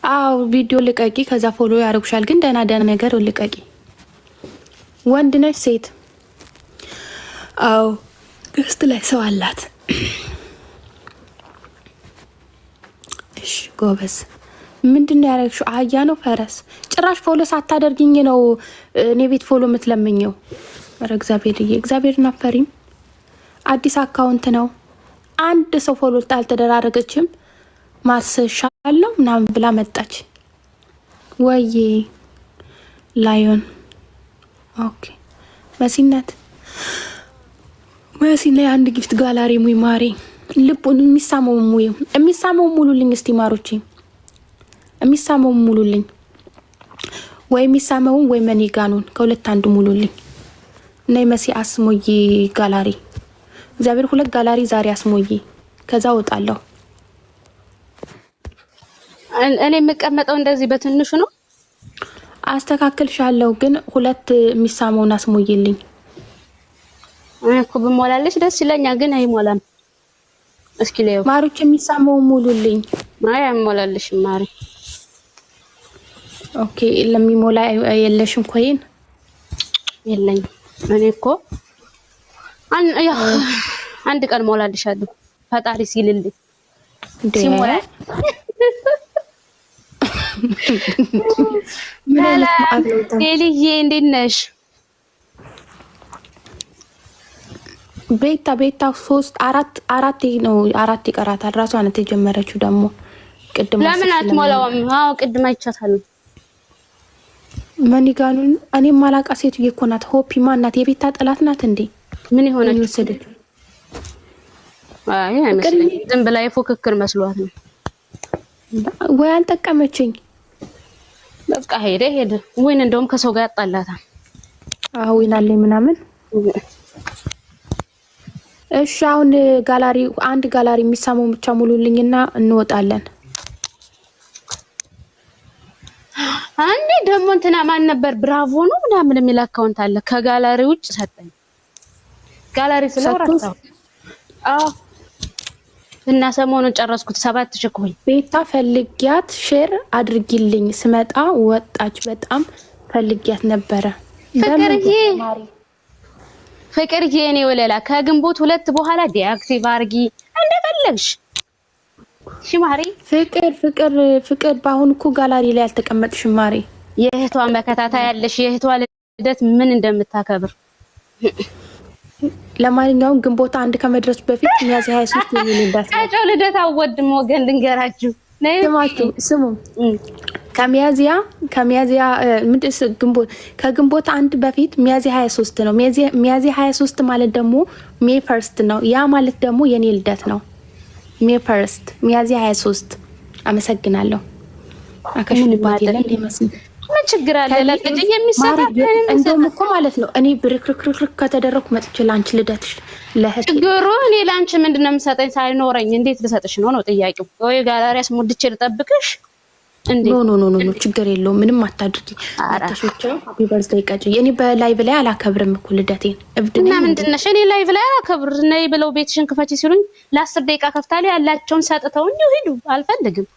አዎ ቪዲዮ ልቀቂ፣ ከዛ ፎሎ ያደርጉሻል። ግን ደህና ነገር ልቀቂ። ወንድ ነሽ ሴት? አዎ ገስት ላይ ሰው አላት። እሺ ጎበዝ። ምንድነው ያደረግሽው? አህያ ነው ፈረስ? ጭራሽ ፎሎ ሳታደርጊኝ ነው እኔ ቤት ፎሎ የምትለምኘው? ኧረ እግዚአብሔርን አፈሪም። አዲስ አካውንት ነው። አንድ ሰው ፎሎ አልተደራረገችም። ማስሻለው ምናምን ብላ መጣች። ወይዬ ላዮን ኦኬ። መሲነት አንድ ጊፍት ጋላሪ ሙይ ማሪ ልቡን የሚሳመው ሙሉልኝ። እስቲ ማሮቼ የሚሳመው ሙሉልኝ፣ ወይ የሚሳመውን ወይ መኒጋኑን ከሁለት አንዱ ሙሉልኝ። እና መሲ አስሞይ ጋላሪ እግዚአብሔር 2 ጋላሪ ዛሬ አስሞይ፣ ከዛ ወጣለሁ። እኔ የምቀመጠው እንደዚህ በትንሹ ነው። አስተካክልሻለሁ፣ ግን 2 የሚሳመውን አስሞይልኝ። እኮ ብሞላልሽ ደስ ይለኛል፣ ግን አይሞላም። እስኪ ለዩ ማሮች የሚሳመው ሙሉልኝ። ማይ አይሞላልሽ ማሪ። ኦኬ ለሚሞላ የለሽም ኮይን? የለኝ። እኔ እኮ አንድ ቀን ሞላልሻለሁ ፈጣሪ ሲልልኝ ሲሞላ። ሌሊዬ እንዴት ነሽ? ቤታ 3 4 ነው 4 ይቀራታል። ራሷ ናት የጀመረችው ደግሞ ቅድም። ለምን አትሞላውም? አዎ ቅድም አይቻታለሁ። መኒጋኑን እኔ ማላቃ ሴትዬ እኮ ናት። ሆፒ ማናት? የቤታ ጠላት ናት እንዴ? ምን ይሆናል ወሰደች? አይ አይመስለኝም። ዝም ብላ የፉክክር መስሏት ነው። ወይ አልጠቀመችኝ። በቃ ሄደ። ወይን እንደውም ከሰው ጋር ያጣላታል። አዎ ይናለኝ ምናምን። እሺ አሁን ጋላሪ አንድ ጋላሪ የሚሳመው ብቻ ሙሉልኝና እንወጣለን። አንዴ ደግሞ እንትና ማን ነበር? ብራቮ ነው ምናምን የሚል አካውንት አለ። ከጋላሪ ውጭ ሰጠኝ። ጋላሪ ስለወራው አዎ። እና ሰሞኑን ጨረስኩት 7000 ኮይን። ቤታ ፈልጊያት ሼር አድርጊልኝ። ስመጣ ወጣች። በጣም ፈልጊያት ነበረ። ፍቅርዬ እኔ ወለላ ከግንቦት 2 በኋላ ዲአክቲቭ አርጊ እንደፈለግሽ። እሺ ማሪ። ፍቅር ባሁን እኮ ጋላሪ ላይ አልተቀመጥሽም ማሪ። የእህቷን መከታታ ያለሽ የእህቷ ልደት ምን እንደምታከብር። ለማንኛውም ግንቦት 1 ከመድረስ በፊት ሚያዝያ 23 ነው ልደት። አጮ ልደት አወድም ወገን ልንገራችሁ። ስሙ ከሚያዝያ ምንድስ ከግንቦት 1 በፊት ሚያዝያ 23 ነው። ሚያዝያ 23 ማለት ደግሞ ሜይ 1 ነው። ያ ማለት ደግሞ የኔ ልደት ነው። ሜይ 1 ሚያዝያ 23። አመሰግናለሁ። አከሽልባት ይላል ይመስል ምን ችግር አለ? ለልጅ የሚሰጣ እንደውም እኮ ማለት ነው እኔ ብርክርክርክ ከተደረኩ መጥቼ ላንቺ ልደትሽ ለህት ችግሩ እኔ ላንቺ ምንድነው የምሰጠኝ ሳይኖረኝ እንዴት ልሰጥሽ ነው ጥያቄው። ወይ ጋላሪ አስሞድቼ ልጠብቅሽ እንዴ? ኖ ችግር የለውም። ምንም አታድርጊ። አታሽቻ ሃፒ በርዝዴይ ቀጭ። እኔ በላይቭ ላይ አላከብርም እኮ ልደቴን። እብድና ምንድነሽ? እኔ ላይቭ ላይ አላከብር ነይ ብለው ቤትሽን ክፈቺ ሲሉኝ ለ10 ደቂቃ ከፍታለሁ። ያላቸውን ሰጥተውኝ ሂዱ። አልፈልግም።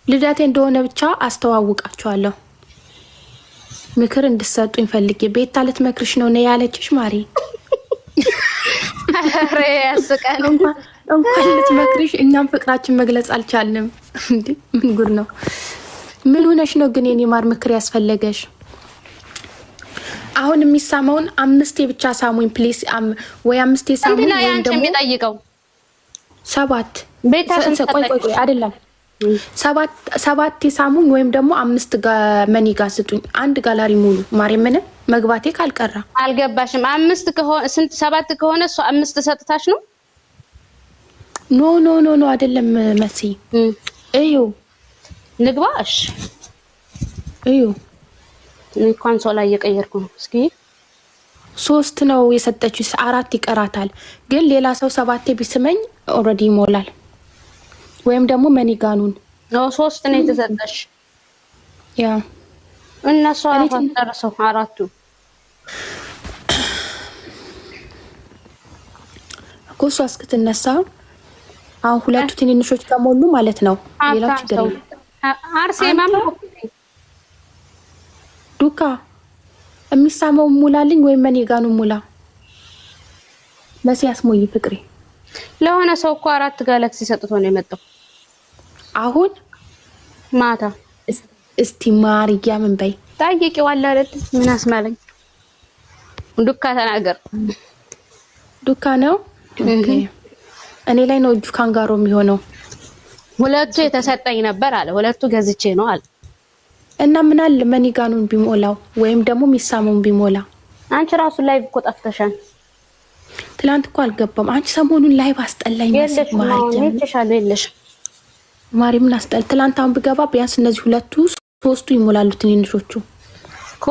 ልደቴ እንደሆነ ብቻ አስተዋውቃቸዋለሁ። ምክር እንድትሰጡኝ ፈልጌ። ቤታ ልትመክርሽ ነው ያለችሽ ማሪ። አረ ያስቃል። እንኳን ልትመክርሽ እኛም ፍቅራችን መግለጽ አልቻልንም እንዴ! ምን ጉድ ነው? ምን ሆነሽ ነው ግን የኔ ማር ምክር ያስፈለገሽ? አሁን የሚሳመውን 5 ብቻ ሳሙኝ ፕሊስ። ወይ 5 ሳሙኝ ወይም ደግሞ የሚጠይቀው 7 ቤታ ቆይ አይደለም 7 ሳሙኝ ወይም ደግሞ 5 መኒ ጋር ስጡኝ። አንድ ጋላሪ ሙሉ ማርያም ምን መግባቴ ካልቀራ አልገባሽም። 5 ከሆነ ስንት 7 ከሆነ እሱ 5 ሰጥታሽ ነው? ኖ አይደለም መሲ። እዩ ንግባሽ እዩ እኔ ኮንሶላ እየቀየርኩ ነው። እስኪ 3 ነው የሰጠችው፣ 4 ይቀራታል። ግን ሌላ ሰው 7 ቢስመኝ ኦልሬዲ ይሞላል። ወይም ደግሞ መኒጋኑን ነው 3 ነው የተሰጠሽ። ያ እነሱ አራቱ 4ቱ ኮሱ እስክትነሳ አሁን 2 ትንንሾች ከሞሉ ማለት ነው። ሌላው ችግር አርሴማ ዱካ የሚሳመው ሙላልኝ ወይ መኔ ጋኑ ሙላ መሲያስ ሞይ ፍቅሬ ለሆነ ሰው እኮ 4 ጋላክሲ ሰጥቶ ነው የመጣው አሁን ማታ። እስቲ ማርያ ምን በይ ጠይቂው አለ አይደል? ምን አስማለኝ? ዱካ ተናገር። ዱካ ነው ኦኬ። እኔ ላይ ነው እጁ ካንጋሮ የሚሆነው። ሁለቱ የተሰጠኝ ነበር አለ። ሁለቱ ገዝቼ ነው አለ። እና ምን አለ መኒጋኑን ቢሞላው ወይም ደግሞ ሚሳሙን ቢሞላ። አንቺ ራሱ ላይቭ እኮ ጠፍተሻል። ትላንት እኮ አልገባም። አንቺ ሰሞኑን ላይቭ አስጠላኝ ማለት ማርያም ማሪ ምን አስጠል። ትላንት አሁን ብገባ ቢያንስ እነዚህ ሁለቱ ሶስቱ ይሞላሉ። ትንንሾቹ እኮ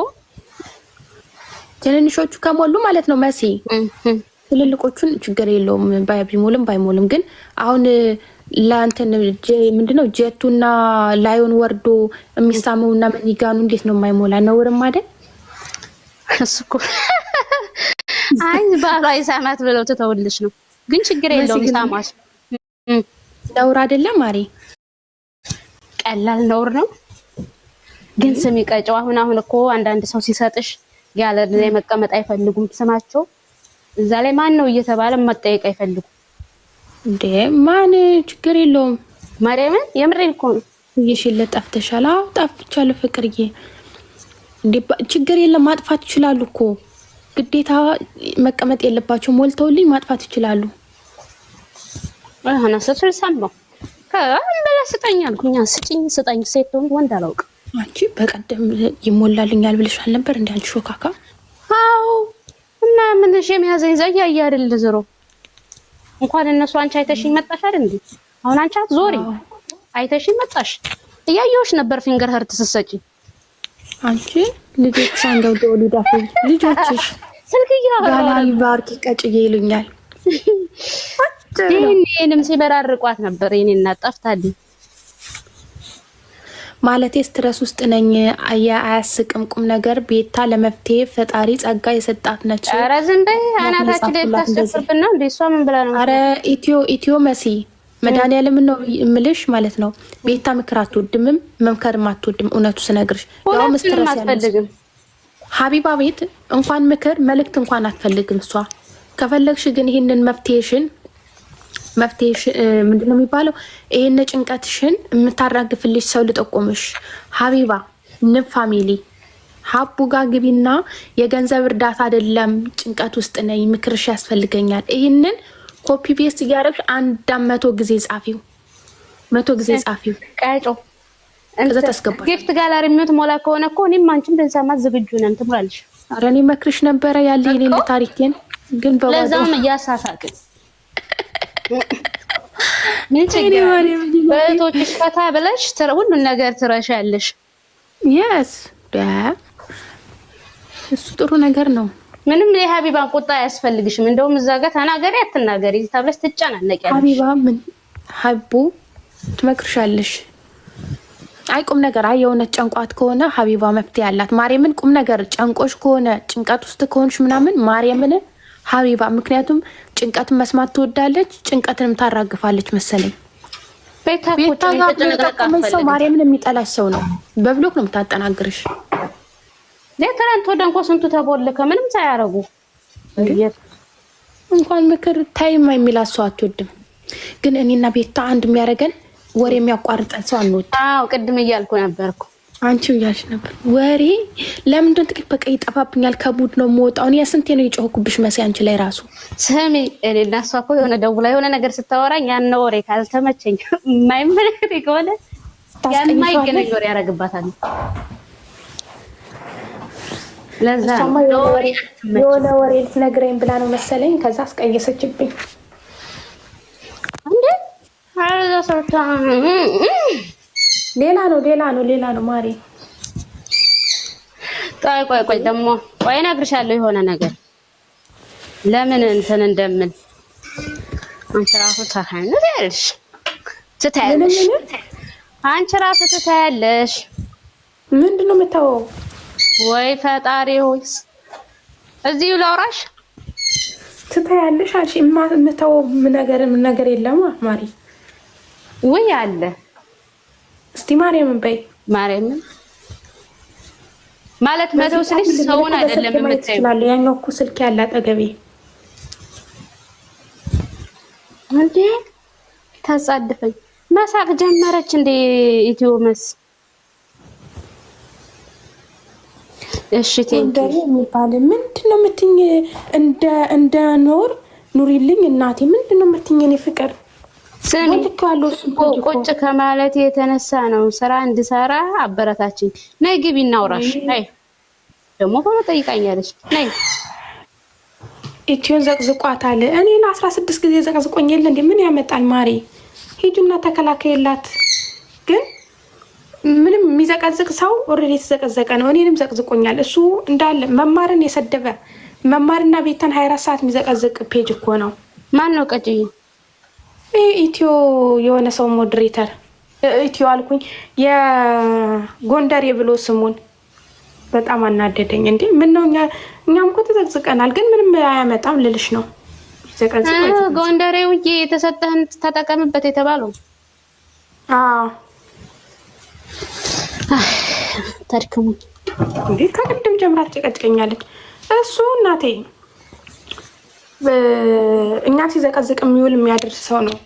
ትንንሾቹ ከሞሉ ማለት ነው መሲ ትልልቆቹን ችግር የለውም ባይሞልም ግን አሁን ላንተን ምንድነው ጀቱና ላዮን ወርዶ የሚሳመውና መኒጋኑ እንዴት ነው የማይሞላ? ነውርም አይደል እሱኮ አይ ባሏ ይሳማት ብለው ተተውልሽ ነው። ግን ችግር የለውም ሳማሽ ነውር አይደለም ማሪ ቀላል ነውር ነው። ግን ስሚ ቀጨው አሁን እኮ አንዳንድ ሰው ሲሰጥሽ ያለ ላይ መቀመጥ አይፈልጉም። ስማቸው እዛ ላይ ማን ነው እየተባለ መጠየቅ አይፈልጉም እንዴ? ማን ችግር የለውም ማርያምን የምሬን እኮ ነው። ይሽለ ጠፍተሻል። አዎ ጠፍቻለሁ ፍቅርዬ። እንዴ ችግር የለም ማጥፋት ይችላሉ እኮ ግዴታ መቀመጥ የለባቸው። ሞልተውልኝ ማጥፋት ይችላሉ። አሁን አሰፍር ሰማው ከአንበላ ስጠኝ አልኩኝ። ስጠኝ ሴት ወንድ አላውቅም። አንቺ በቀደም ይሞላልኛል ብለሻል ነበር እንዴ አንቺ ሾካካ? አዎ እና ምንሽ የሚያዘኝ ዘያ አይደል ዝሮ እንኳን እነሱ አንቺ አይተሽኝ መጣሽ አይደል እንዴ? አሁን አንቺ አትዞሪ አይተሽኝ መጣሽ። እያየሁሽ ነበር ፊንገር ሀርት ስትሰጪ። አንቺ ልጆች አንገው ደውልዳፍ ልጆችሽ ስልክያ ጋላሪ ባርኪ ቀጭዬ ይሉኛል። እኔንም ሲበራርቋት ነበር የኔና ጠፍታልኝ ማለቴ ስትረስ ውስጥ ነኝ። አያስቅም ቁም ነገር ቤታ ለመፍትሄ ፈጣሪ ጸጋ የሰጣት ነች። ኧረ ዝም በይ አናታችን ላይ ታስደፍርብና እንዴ እሷ ምን ብላ ነው? ኧረ ኢትዮ መሲ መድኃኒዓለም ነው የምልሽ ማለት ነው። ቤታ ምክር አትወድምም መምከርም አትወድም። እውነቱ ስነግርሽ ያው ስትረስ ያለሽ ሀቢባ ቤት እንኳን ምክር መልእክት እንኳን አትፈልግም እሷ። ከፈለግሽ ግን ይሄንን መፍትሄሽን ምንድነው የሚባለው? ይሄን ጭንቀትሽን የምታራግፍልሽ ሰው ልጠቆምሽ። ሀቢባ ንብ ፋሚሊ ሀቡ ጋር ግቢና የገንዘብ እርዳታ አይደለም ጭንቀት ውስጥ ነኝ ምክርሽ ያስፈልገኛል። ይሄንን ኮፒ ፔስት እያደረግሽ 100 ጊዜ ጻፊው 100 ጊዜ ጻፊው ቀጮ እዛ ተስገባሽ። ጊፍት ጋላሪ የምትሞላ ከሆነ እኮ እኔም አንቺም ልንሰማት ዝግጁ ነን። ትሞላለሽ። ኧረ እኔ መክርሽ ነበረ ያለ የኔ ታሪኬን ግን ለዛም እያሳሳቅን ምን ችግር በእህቶችሽ ፈታ ብለሽ ሁሉን ነገር ትረሻለሽ። yes እሱ ጥሩ ነገር ነው። ምንም የሀቢባን ቁጣ አያስፈልግሽም። እንደውም እዛ ጋር ተናገሪ አትናገሪ ተብለሽ ትጨናነቂያለሽ። ሀቢባ ምን ሀቡ ትመክርሻለሽ። አይ ቁም ነገር የሆነ ጨንቋት ከሆነ ሀቢባ መፍትሄ ያላት ማርያምን። ቁም ነገር ጨንቆሽ ከሆነ ጭንቀት ውስጥ ከሆንሽ ምናምን ማርያምን ሀቢባ ምክንያቱም ጭንቀትን መስማት ትወዳለች፣ ጭንቀትንም ታራግፋለች መሰለኝ። ቤታ ሰው ማርያምን የሚጠላሽ ሰው ነው። በብሎክ ነው የምታጠናግርሽ። ለትራንት ወደንኮ ስንቱ ተቦለከ ምንም ሳያረጉ እንኳን ምክር ታይም የሚላት ሰው አትወድም። ግን እኔና ቤታ አንድ የሚያደርገን ወሬ የሚያቋርጠን ሰው አንወድ። አዎ ቅድም እያልኩ ነበርኩ። አንቺ እያልሽ ነበር ወሬ ለምንድን ጥቂት በቃ ይጠፋብኛል። ከቡድ ነው የምወጣው። እኔ ስንቴ ነው የጮህኩብሽ መሲ አንቺ ላይ ራሱ። ስሚ እኔና እሷ እኮ የሆነ ደውላ የሆነ ነገር ስታወራኝ ያን ወሬ ካልተመቸኝ የማይመለከት ከሆነ ያን የማይገናኝ ወሬ ያደርግባታል። ለዛ የሆነ ወሬ ልትነግረኝ ብላ ነው መሰለኝ። ከዛ አስቀየሰችብኝ እንዴ አረዛ ሰርታ ሌላ ነው ማሪ። ቆይ ደግሞ ቆይ እነግርሻለሁ የሆነ ነገር ለምን እንትን እንደምን አንቺ ራሱ ታያለሽ አንቺ ራሱ ትታያለሽ። ምንድን ነው የምታወው? ወይ ፈጣሪ ሆይ እዚሁ ላውራሽ። ትታያለሽ አንቺ የምታወው ምን ነገር የለም ማሪ። ወይ አለ እስቲ ማርያምን በይ። ማርያምን ማለት መተው ስልሽ ሰውን አይደለም የምትይው። ያኛው እኮ ስልክ ያለ አጠገቤ እንዴ ታጻድፈኝ መሳቅ ጀመረች እንዴ ኢትዮ መስ እሺ ጎንደሬ የሚባል ምንድነው የምትይኝ? እንደ ኑሪልኝ እናቴ ምንድነው የምትይኝ? እኔ ፍቅር ስሚ ቁጭ ከማለት የተነሳ ነው ስራ እንድሰራ አበረታችኝ። ነይ ግቢ እናውራሽ። ነይ ደግሞ በመጠይቃኛለሽ። ነይ ኢትዮን ዘቅዝቋታል። እኔ ለ16 ጊዜ ዘቅዝቆኝ የለ እንዴ? ምን ያመጣል ማሪ? ሂጂና ተከላከይላት። ግን ምንም የሚዘቀዝቅ ሰው ኦሬዲ የተዘቀዘቀ ነው። እኔንም ዘቅዝቆኛል። እሱ እንዳለ መማርን የሰደበ መማርና ቤተን 24 ሰዓት የሚዘቀዝቅ ፔጅ እኮ ነው። ማን ነው ቀጭዬ? ኢትዮ የሆነ ሰው ሞዴሬተር ኢትዮ አልኩኝ የጎንደሬ ብሎ ስሙን በጣም አናደደኝ። እንዴ ምን ነው እኛም እኮ ተዘቅዝቀናል፣ ግን ምንም አያመጣም ልልሽ ነው። ጎንደሬውዬ የተሰጠህን ተጠቀምበት የተባለው ታድክሙ እንዴ ከቅድም ጀምራ ትጨቀጭቀኛለች። እሱ እናቴ እኛ ሲዘቀዝቅ የሚውል የሚያደርስ ሰው ነው።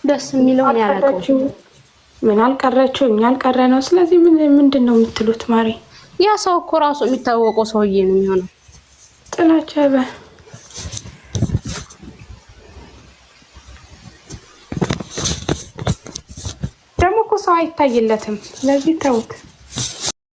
ደስ የሚለው ነው ያላቀው። ምን አልቀረችው እኛ አልቀረ ነው። ስለዚህ ምንድን ነው የምትሉት ማሪ? ያ ሰው እኮ ራሱ የሚታወቀው ሰውዬ ነው የሚሆነው። ጥላቻ ደግሞ እኮ ሰው አይታይለትም። ስለዚህ ተውት።